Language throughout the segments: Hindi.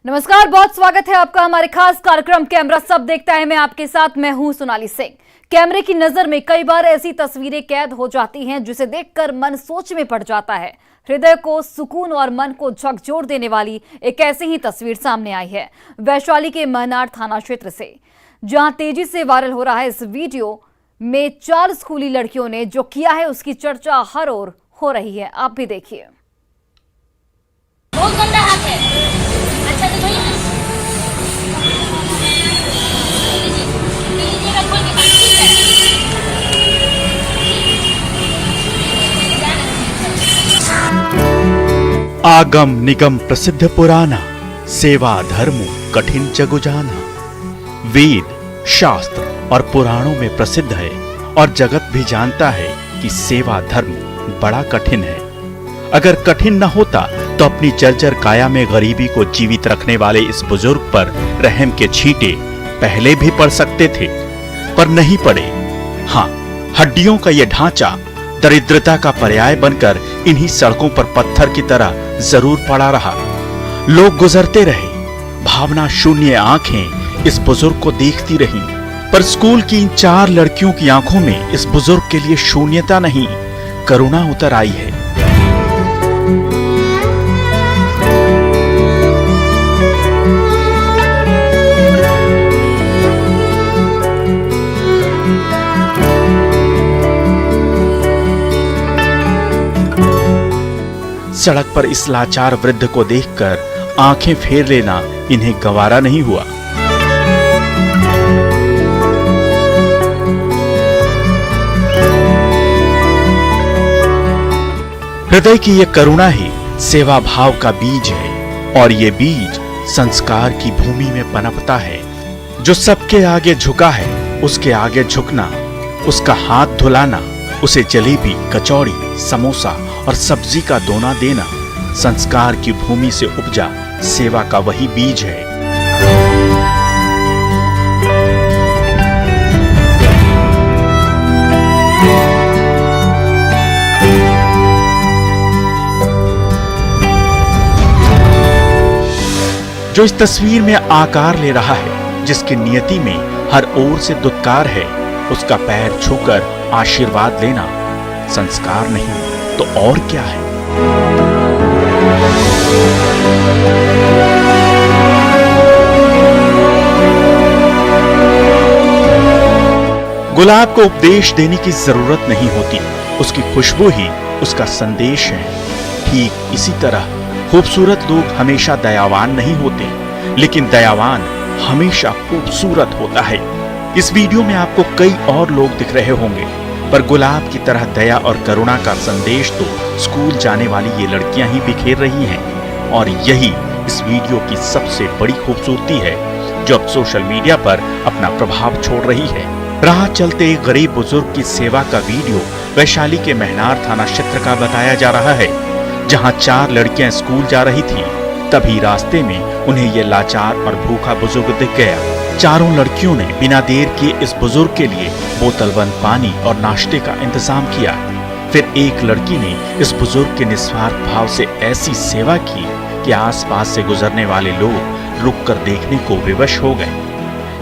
नमस्कार, बहुत स्वागत है आपका हमारे खास कार्यक्रम कैमरा सब देखता है। मैं आपके साथ हूं सोनाली सिंह। कैमरे की नजर में कई बार ऐसी तस्वीरें कैद हो जाती हैं जिसे देखकर मन सोच में पड़ जाता है। हृदय को सुकून और मन को झकझोर देने वाली एक ऐसी ही तस्वीर सामने आई है वैशाली के महनार थाना क्षेत्र से, जहां तेजी से वायरल हो रहा है इस वीडियो में 4 स्कूली लड़कियों ने जो किया है उसकी चर्चा हर ओर हो रही है। आप भी देखिए। बहुत गंदा हाथ है। अच्छा तो धोइए ना। लीजिएगा खोल के ठीक है। आगम निगम प्रसिद्ध पुराना, सेवा धर्म कठिन जगु जाना। वेद, शास्त्र और पुराणों में प्रसिद्ध है और जगत भी जानता है कि सेवा धर्म बड़ा कठिन है। अगर कठिन न होता तो अपनी जर्जर काया में गरीबी को जीवित रखने वाले इस बुजुर्ग पर रहम के छींटे पहले भी पड़ सकते थे, पर नहीं पड़े। हाँ, हड्डियों का यह ढांचा दरिद्रता का पर्याय बनकर इन्हीं सड़कों पर पत्थर की तरह जरूर पड़ा रहा। लोग गुजरते रहे, भावना शून्य आंखें इस बुजुर्ग को देखती रहीं, पर स्कूल की इन 4 लड़कियों की आंखों में इस बुजुर्ग के लिए शून्यता नहीं, करुणा उतर आई है। सड़क पर इस लाचार वृद्ध को देखकर आंखें फेर लेना इन्हें गवारा नहीं हुआ। हृदय की यह करुणा ही सेवा भाव का बीज है और ये बीज संस्कार की भूमि में पनपता है। जो सबके आगे झुका है उसके आगे झुकना, उसका हाथ धुलाना, उसे जलेबी, कचौड़ी, समोसा और सब्जी का दोना देना संस्कार की भूमि से उपजा सेवा का वही बीज है। जो इस तस्वीर में आकार ले रहा है, जिसकी नियति में हर ओर से दुत्कार है, उसका पैर छूकर आशीर्वाद लेना संस्कार नहीं तो और क्या है। गुलाब को उपदेश देने की जरूरत नहीं होती, उसकी खुशबू ही उसका संदेश है। ठीक इसी तरह खूबसूरत लोग हमेशा दयावान नहीं होते, लेकिन दयावान हमेशा खूबसूरत होता है। इस वीडियो में आपको कई और लोग दिख रहे होंगे, पर गुलाब की तरह दया और करुणा का संदेश तो स्कूल जाने वाली ये लड़कियां ही बिखेर रही हैं। और यही इस वीडियो की सबसे बड़ी खूबसूरती है जो अब सोशल मीडिया पर अपना प्रभाव छोड़ रही है। राह चलते एक गरीब बुजुर्ग की सेवा का वीडियो वैशाली के महनार थाना क्षेत्र का बताया जा रहा है, जहां 4 लड़कियां स्कूल जा रही थीं। तभी रास्ते में उन्हें ये लाचार और भूखा बुजुर्ग दिख गया। चारों लड़कियों ने बिना देर किए इस बुजुर्ग के लिए बोतलबंद पानी और नाश्ते का इंतजाम किया। फिर एक लड़की ने इस बुजुर्ग के निस्वार्थ भाव से ऐसी सेवा की कि आसपास से गुजरने वाले लोग रुककर देखने को विवश हो गए।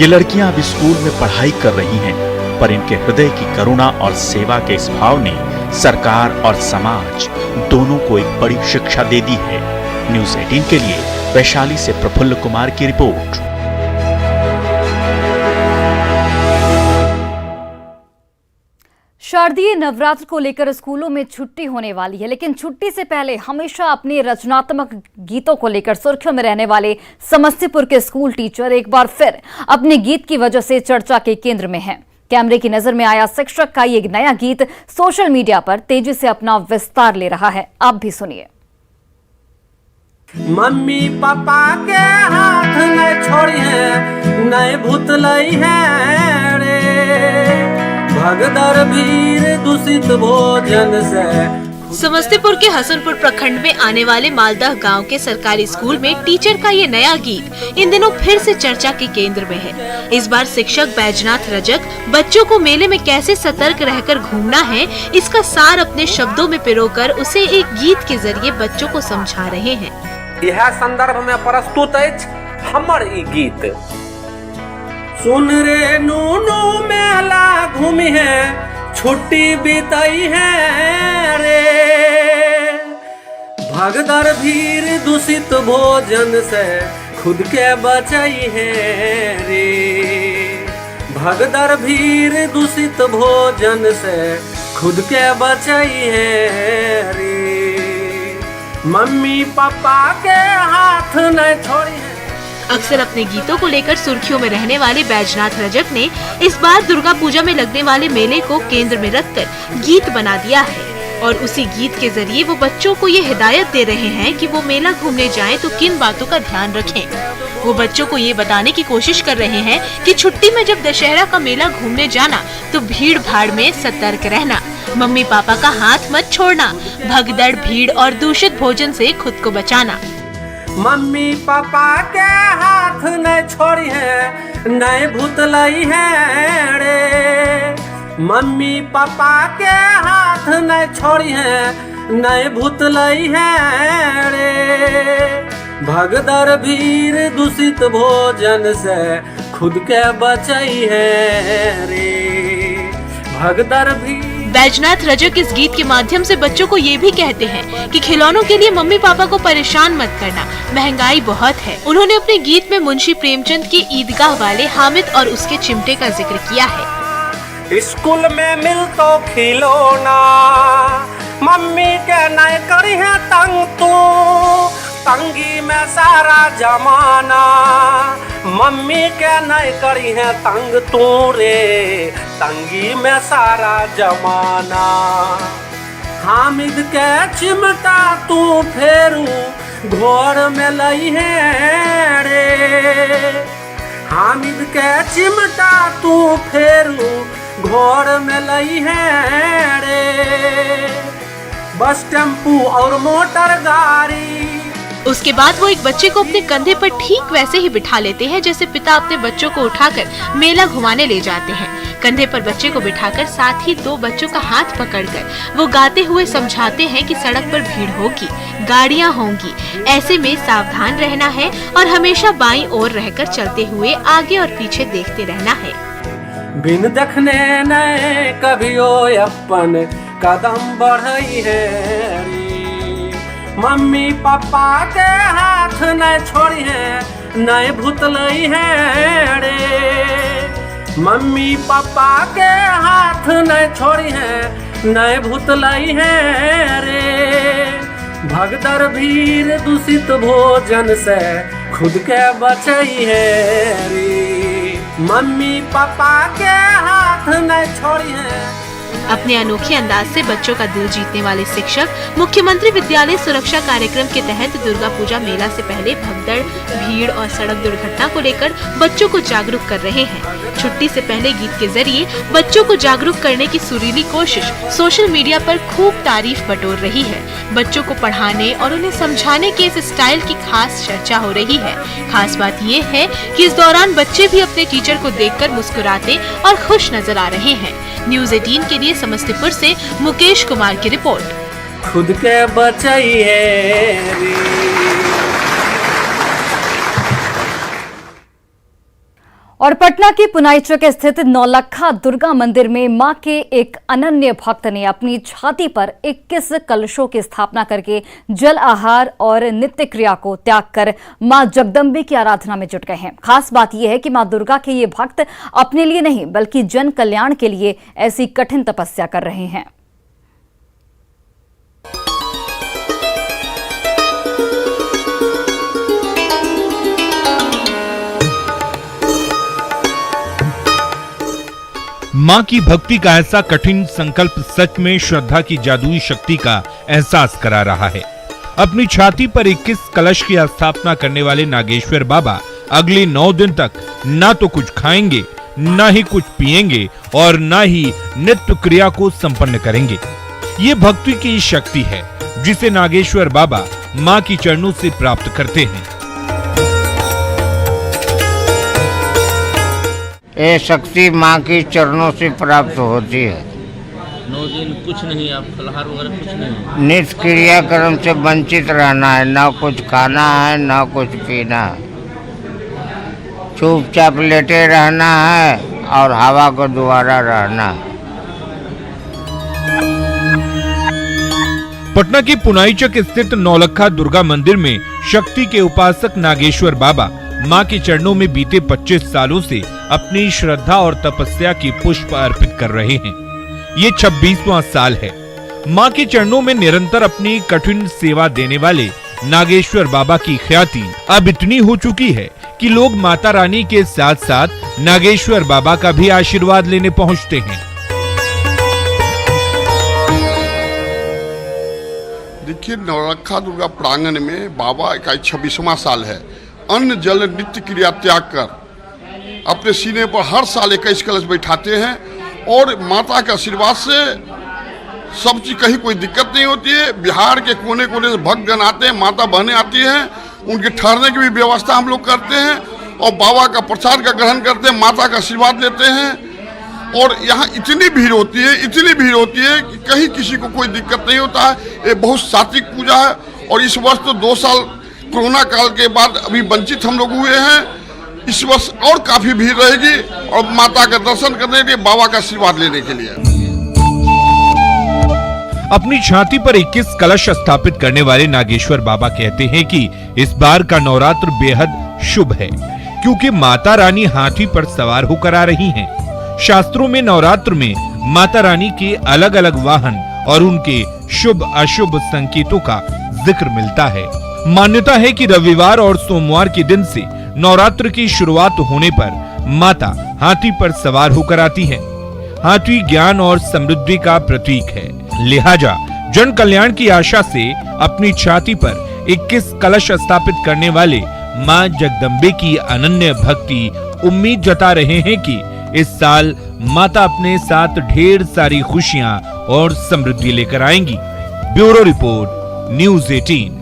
ये लड़कियां अब स्कूल में पढ़ाई कर रही हैं, पर इनके हृदय की करुणा और सेवा के इस भाव ने सरकार और समाज दोनों को एक बड़ी शिक्षा दे दी है। न्यूज़ 18 के लिए वैशाली से प्रफुल्ल कुमार की रिपोर्ट। शारदीय नवरात्र को लेकर स्कूलों में छुट्टी होने वाली है, लेकिन छुट्टी से पहले हमेशा अपने रचनात्मक गीतों को लेकर सुर्खियों में रहने वाले समस्तीपुर के स्कूल टीचर एक बार फिर अपने गीत की वजह से चर्चा के केंद्र में हैं। कैमरे की नजर में आया शिक्षक का ये नया गीत सोशल मीडिया पर तेजी से अपना विस्तार ले रहा है। आप भी सुनिए। मम्मी पापा के हाथ न छोड़िए, नए भूतलई है रे, भगदड़ भीड़ दूषित भोजन से। समस्तीपुर के हसनपुर प्रखंड में आने वाले मालदह गांव के सरकारी स्कूल में टीचर का ये नया गीत इन दिनों फिर से चर्चा के केंद्र में है। इस बार शिक्षक बैजनाथ रजक बच्चों को मेले में कैसे सतर्क रहकर घूमना है, इसका सार अपने शब्दों में पिरोकर उसे एक गीत के जरिए बच्चों को समझा रहे हैं। यह संदर्भ में प्रस्तुत अछि हमर ई गीत। सुन रे नूनू मेला घूमी है, छुट्टी बीतई है रे, भगदड़ भीड़ दूषित भोजन से खुद के बचई है रे, भगदड़ भीड़ दूषित भोजन से खुद के बचई है रे, मम्मी पापा के हाथ न छोड़ी है। अक्सर अपने गीतों को लेकर सुर्खियों में रहने वाले बैजनाथ रजक ने इस बार दुर्गा पूजा में लगने वाले मेले को केंद्र में रखकर गीत बना दिया है और उसी गीत के जरिए वो बच्चों को ये हिदायत दे रहे हैं कि वो मेला घूमने जाएं तो किन बातों का ध्यान रखें। वो बच्चों को ये बताने की कोशिश कर रहे हैं कि छुट्टी में जब दशहरा का मेला घूमने जाना तो भीड़ भाड़ में सतर्क रहना, मम्मी पापा का हाथ मत छोड़ना, भगदड़ भीड़ और दूषित भोजन से खुद को बचाना। मम्मी पापा के हाथ न छोड़ी है, न भूतलई है रे, मम्मी पापा के हाथ न छोड़ी है, न भूतलई है रे, भगदड़ भीड़ दूषित भोजन से खुद के बचई है रे, भगदड़ भीड़। बैजनाथ रजक इस गीत के माध्यम से बच्चों को ये भी कहते हैं कि खिलौनों के लिए मम्मी पापा को परेशान मत करना, महंगाई बहुत है। उन्होंने अपने गीत में मुंशी प्रेमचंद के ईदगाह वाले हामिद और उसके चिमटे का जिक्र किया है। स्कूल में मिल तो खिलौना, मम्मी के नए करी है तंग तू, तंगी में सारा जमाना, मम्मी के नए करी है तंग तू रे, तंगी में सारा जमाना, हामिद के चिमटा तू फेरू घोर में लई है रे, हामिद के चिमटा तू फेरू घोर में लई है रे, बस टेम्पू और मोटर गाड़ी। उसके बाद वो एक बच्चे को अपने कंधे पर ठीक वैसे ही बिठा लेते हैं जैसे पिता अपने बच्चों को उठाकर मेला घुमाने ले जाते हैं। कंधे पर बच्चे को बिठाकर साथ ही दो बच्चों का हाथ पकड़कर वो गाते हुए समझाते हैं कि सड़क पर भीड़ होगी, गाड़ियां होंगी, ऐसे में सावधान रहना है और हमेशा बाईं ओर रहकर चलते हुए आगे और पीछे देखते रहना है। बिन देखने न कभी अपन कदम बढ़ई है रे, मम्मी पापा के हाथ न छोड़ी है, न भूतलई है रे, मम्मी पापा के हाथ न छोड़ी है, न भूतलई है रे, भगदड़ भीड़ दूषित भोजन से खुद के बचई है रे, मम्मी पापा के हाथ न छोड़ी है। अपने अनोखे अंदाज से बच्चों का दिल जीतने वाले शिक्षक मुख्यमंत्री विद्यालय सुरक्षा कार्यक्रम के तहत दुर्गा पूजा मेला से पहले भगदड़ भीड़ और सड़क दुर्घटना को लेकर बच्चों को जागरूक कर रहे हैं। छुट्टी से पहले गीत के जरिए बच्चों को जागरूक करने की सुरीली कोशिश सोशल मीडिया पर खूब तारीफ बटोर रही है। बच्चों को पढ़ाने और उन्हें समझाने के इस स्टाइल की खास चर्चा हो रही है। खास बात ये है कि इस दौरान बच्चे भी अपने टीचर को देखकर मुस्कुराते और खुश नजर आ रहे हैं। न्यूज़ 18 के लिए समस्तीपुर से मुकेश कुमार की रिपोर्ट। खुद के बचई है रे। और पटना की पुनाईचक स्थित नौलखा दुर्गा मंदिर में मां के एक अनन्य भक्त ने अपनी छाती पर 21 कलशों की स्थापना करके जल आहार और नित्य क्रिया को त्याग कर मां जगदम्बे की आराधना में जुट गए हैं। खास बात यह है कि मां दुर्गा के ये भक्त अपने लिए नहीं बल्कि जन कल्याण के लिए ऐसी कठिन तपस्या कर रहे हैं। मां की भक्ति का ऐसा कठिन संकल्प सच में श्रद्धा की जादुई शक्ति का एहसास करा रहा है। अपनी छाती पर 21 कलश की स्थापना करने वाले नागेश्वर बाबा अगले 9 दिन तक ना तो कुछ खाएंगे, ना ही कुछ पिएंगे और ना ही नित्य क्रिया को संपन्न करेंगे। ये भक्ति की शक्ति है जिसे नागेश्वर बाबा मां की चरणों से प्राप्त करते हैं। ये शक्ति माँ के चरणों से प्राप्त होती है। 9 दिन कुछ नहीं, आप फलाहार वगैरह कुछ नहीं? नित्य क्रियाक्रम से वंचित रहना है, ना कुछ खाना है ना कुछ पीना है, चुपचाप लेटे रहना है और हवा को दोबारा रहना है। पटना की पुनाईचक स्थित नौलखा दुर्गा मंदिर में शक्ति के उपासक नागेश्वर बाबा मां के चरणों में बीते 25 सालों से अपनी श्रद्धा और तपस्या की पुष्प अर्पित कर रहे हैं। ये 26वां साल है। मां के चरणों में निरंतर अपनी कठिन सेवा देने वाले नागेश्वर बाबा की ख्याति अब इतनी हो चुकी है कि लोग माता रानी के साथ साथ नागेश्वर बाबा का भी आशीर्वाद लेने पहुंचते हैं। देखिए, नौलखा दुर्गा प्रांगण में बाबा का 26वां साल है। अन्न जल नित्य क्रिया त्याग कर अपने सीने पर हर साल 21 कलश बैठाते हैं और माता के आशीर्वाद से सब चीज कहीं कोई दिक्कत नहीं होती है। बिहार के कोने कोने से भक्तगण आते हैं, माता बहनें आती हैं, उनके ठहरने की भी व्यवस्था हम लोग करते हैं और बाबा का प्रसाद का ग्रहण करते हैं, माता का आशीर्वाद लेते हैं। और यहाँ इतनी भीड़ होती है कि कहीं किसी को कोई दिक्कत नहीं होता है। ये बहुत सात्विक पूजा है और इस वर्ष तो 2 साल कोरोना काल के बाद अभी वंचित हम लोग हुए हैं। इस वर्ष और काफी भीड़ रहेगी और माता का दर्शन करने के लिए, बाबा का आशीर्वाद लेने के लिए। अपनी छाती पर 21 कलश स्थापित करने वाले नागेश्वर बाबा कहते हैं कि इस बार का नवरात्र बेहद शुभ है, क्योंकि माता रानी हाथी पर सवार होकर आ रही हैं। शास्त्रों में नवरात्र में माता रानी के अलग अलग वाहन और उनके शुभ अशुभ संकेतों का जिक्र मिलता है। मान्यता है कि रविवार और सोमवार के दिन से नवरात्र की शुरुआत होने पर माता हाथी पर सवार होकर आती है। हाथी ज्ञान और समृद्धि का प्रतीक है, लिहाजा जन कल्याण की आशा से अपनी छाती पर 21 कलश स्थापित करने वाले मां जगदम्बे की अनन्य भक्ति उम्मीद जता रहे हैं कि इस साल माता अपने साथ ढेर सारी खुशियां और समृद्धि लेकर आएंगी। Bureau report, news 18।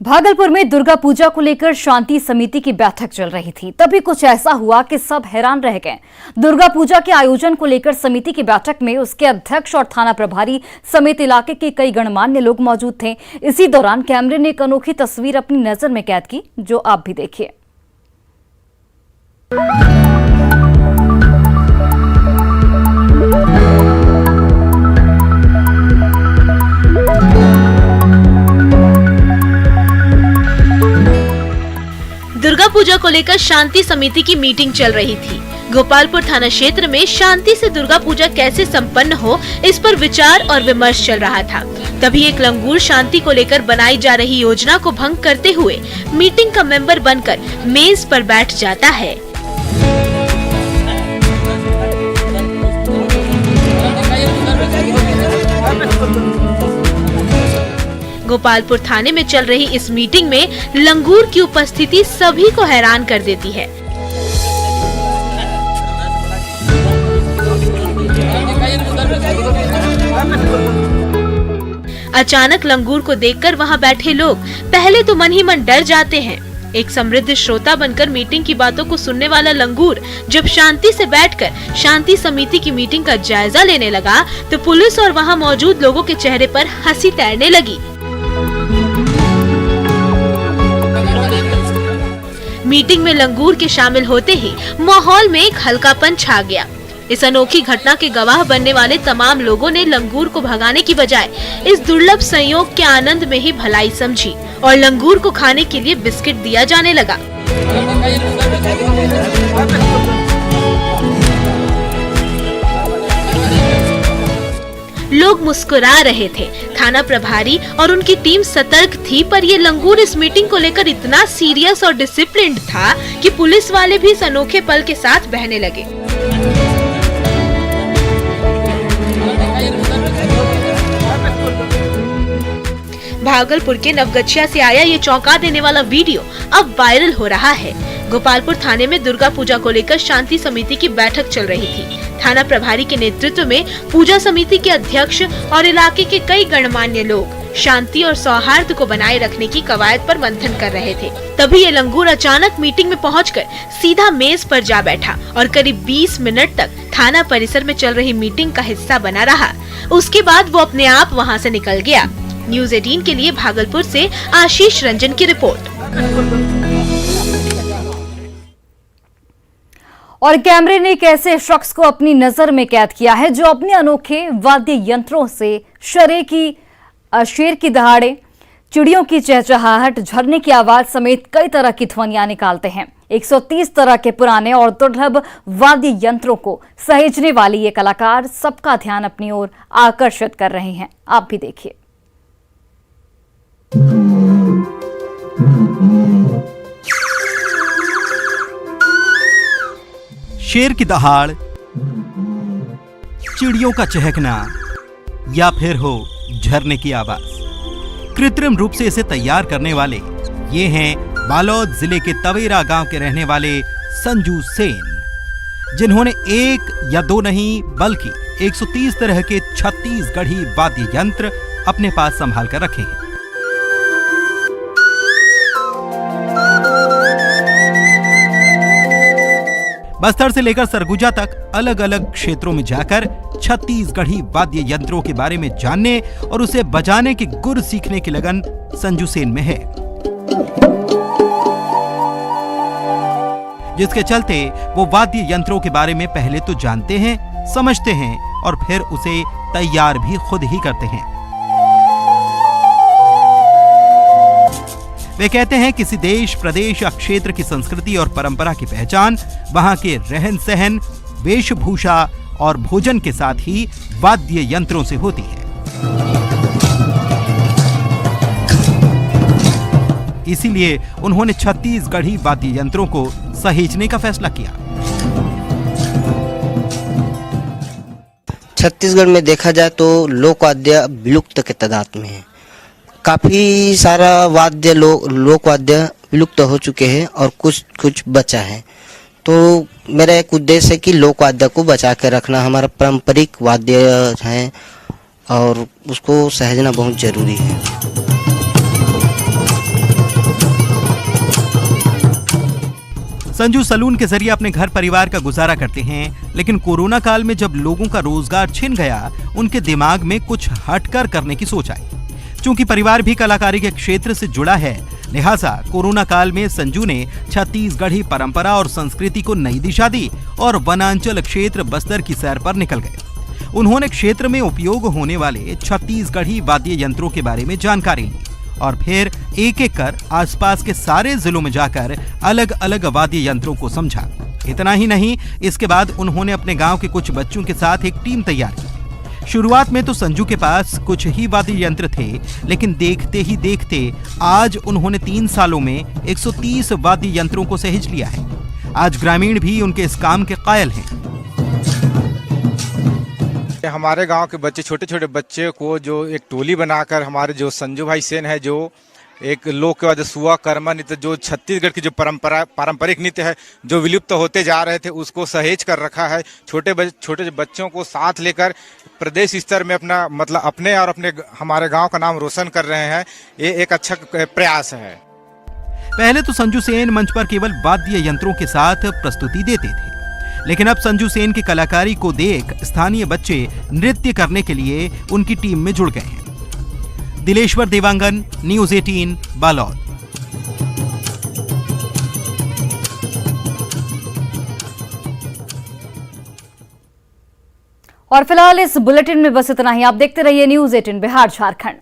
भागलपुर में दुर्गा पूजा को लेकर शांति समिति की बैठक चल रही थी। तभी कुछ ऐसा हुआ कि सब हैरान रह गए। दुर्गा पूजा के आयोजन को लेकर समिति की बैठक में उसके अध्यक्ष और थाना प्रभारी समेत इलाके के कई गणमान्य लोग मौजूद थे। इसी दौरान कैमरे ने एक अनोखी तस्वीर अपनी नजर में कैद की, जो आप भी देखिए। दुर्गा पूजा को लेकर शांति समिति की मीटिंग चल रही थी। गोपालपुर थाना क्षेत्र में शांति से दुर्गा पूजा कैसे संपन्न हो, इस पर विचार और विमर्श चल रहा था। तभी एक लंगूर शांति को लेकर बनाई जा रही योजना को भंग करते हुए मीटिंग का मेंबर बनकर मेज पर बैठ जाता है। गोपालपुर थाने में चल रही इस मीटिंग में लंगूर की उपस्थिति सभी को हैरान कर देती है। अचानक लंगूर को देखकर वहां बैठे लोग पहले तो मन ही मन डर जाते हैं। एक समृद्ध श्रोता बनकर मीटिंग की बातों को सुनने वाला लंगूर जब शांति से बैठकर शांति समिति की मीटिंग का जायजा लेने लगा तो पुलिस और वहां मौजूद लोगों के चेहरे पर हंसी तैरने लगी। मीटिंग में लंगूर के शामिल होते ही माहौल में एक हल्कापन छा गया। इस अनोखी घटना के गवाह बनने वाले तमाम लोगों ने लंगूर को भगाने की बजाय इस दुर्लभ संयोग के आनंद में ही भलाई समझी और लंगूर को खाने के लिए बिस्किट दिया जाने लगा। लोग मुस्कुरा रहे थे। थाना प्रभारी और उनकी टीम सतर्क थी, पर ये लंगूर इस मीटिंग को लेकर इतना सीरियस और डिसिप्लिन्ड था कि पुलिस वाले भी इस अनोखे पल के साथ बहने लगे। भागलपुर के नवगछिया से आया ये चौंका देने वाला वीडियो अब वायरल हो रहा है। गोपालपुर थाने में दुर्गा पूजा को लेकर शांति समिति की बैठक चल रही थी। थाना प्रभारी के नेतृत्व में पूजा समिति के अध्यक्ष और इलाके के कई गणमान्य लोग शांति और सौहार्द को बनाए रखने की कवायद पर मंथन कर रहे थे। तभी ये लंगूर अचानक मीटिंग में पहुंचकर सीधा मेज पर जा बैठा और करीब 20 मिनट तक थाना परिसर में चल रही मीटिंग का हिस्सा बना रहा। उसके बाद वो अपने आप वहां से निकल गया। न्यूज़ 18 के लिए भागलपुर से आशीष रंजन की रिपोर्ट। और कैमरे ने एक ऐसे शख्स को अपनी नजर में कैद किया है जो अपने अनोखे वाद्य यंत्रों से शेर की दहाड़े, चिड़ियों की चहचहाहट, झरने की आवाज समेत कई तरह की ध्वनियां निकालते हैं। 130 तरह के पुराने और दुर्लभ वाद्य यंत्रों को सहेजने वाली ये कलाकार सबका ध्यान अपनी ओर आकर्षित कर रहे हैं। आप भी देखिए। शेर की दहाड़, चिड़ियों का चहकना या फिर हो झरने की आवाज, कृत्रिम रूप से इसे तैयार करने वाले ये हैं बालोद जिले के तवेरा गांव के रहने वाले संजू सेन, जिन्होंने एक या दो नहीं बल्कि 130 तरह के छत्तीसगढ़ी वाद्य यंत्र अपने पास संभाल कर रखे हैं। बस्तर से लेकर सरगुजा तक अलग अलग क्षेत्रों में जाकर छत्तीसगढ़ी वाद्य यंत्रों के बारे में जानने और उसे बजाने की गुर सीखने की लगन संजू सेन में है, जिसके चलते वो वाद्य यंत्रों के बारे में पहले तो जानते हैं, समझते हैं और फिर उसे तैयार भी खुद ही करते हैं। वे कहते हैं किसी देश, प्रदेश या क्षेत्र की संस्कृति और परंपरा की पहचान वहां के रहन सहन, वेशभूषा और भोजन के साथ ही वाद्य यंत्रों से होती है। इसीलिए उन्होंने छत्तीसगढ़ी वाद्य यंत्रों को सहेजने का फैसला किया। छत्तीसगढ़ में देखा जाए तो लोक वाद्य विलुप्त के तादाद में है। काफ़ी सारा वाद्य लोक वाद्य विलुप्त हो चुके हैं और कुछ बचा है। तो मेरा एक उद्देश्य है कि लोक वाद्य को बचा के रखना, हमारा पारंपरिक वाद्य है और उसको सहेजना बहुत जरूरी है। संजू सलून के जरिए अपने घर परिवार का गुजारा करते हैं, लेकिन कोरोना काल में जब लोगों का रोजगार छिन गया, उनके दिमाग में कुछ हटकर करने की सोच आई। चूंकि परिवार भी कलाकारी के क्षेत्र से जुड़ा है, लिहाजा कोरोना काल में संजू ने छत्तीसगढ़ी परंपरा और संस्कृति को नई दिशा दी और वनांचल क्षेत्र बस्तर की सैर पर निकल गए। उन्होंने क्षेत्र में उपयोग होने वाले छत्तीसगढ़ी वाद्य यंत्रों के बारे में जानकारी ली और फिर एक एक कर आसपास के सारे जिलों में जाकर अलग अलग वाद्य यंत्रों को समझा। इतना ही नहीं, इसके बाद उन्होंने अपने गांव के कुछ बच्चों के साथ एक टीम तैयार की। शुरुआत में तो संजू के पास कुछ ही वाद्य यंत्र थे, लेकिन देखते ही देखते आज उन्होंने 3 सालों में 130 वाद्य यंत्रों को सहेज लिया है। आज ग्रामीण भी उनके इस काम के कायल हैं। हमारे गांव के बच्चे, छोटे छोटे बच्चे को जो एक टोली बनाकर हमारे जो संजू भाई सेन है, जो एक लोक वाद्य सुआ कर्मा नृत्य, जो छत्तीसगढ़ की जो पारंपरिक नृत्य है जो विलुप्त होते जा रहे थे, उसको सहेज कर रखा है। छोटे बच्चों को साथ लेकर प्रदेश स्तर में अपने और अपने हमारे गांव का नाम रोशन कर रहे हैं। ये एक अच्छा प्रयास है। पहले तो संजू सेन मंच पर केवल वाद्य यंत्रों के साथ प्रस्तुति देते थे, लेकिन अब संजू सेन की कलाकारी को देख स्थानीय बच्चे नृत्य करने के लिए उनकी टीम में जुड़ गए हैं। दिलेश्वर देवांगन, न्यूज़ 18, बालोद। और फिलहाल इस बुलेटिन में बस इतना ही। आप देखते रहिए न्यूज़ 18 बिहार झारखंड।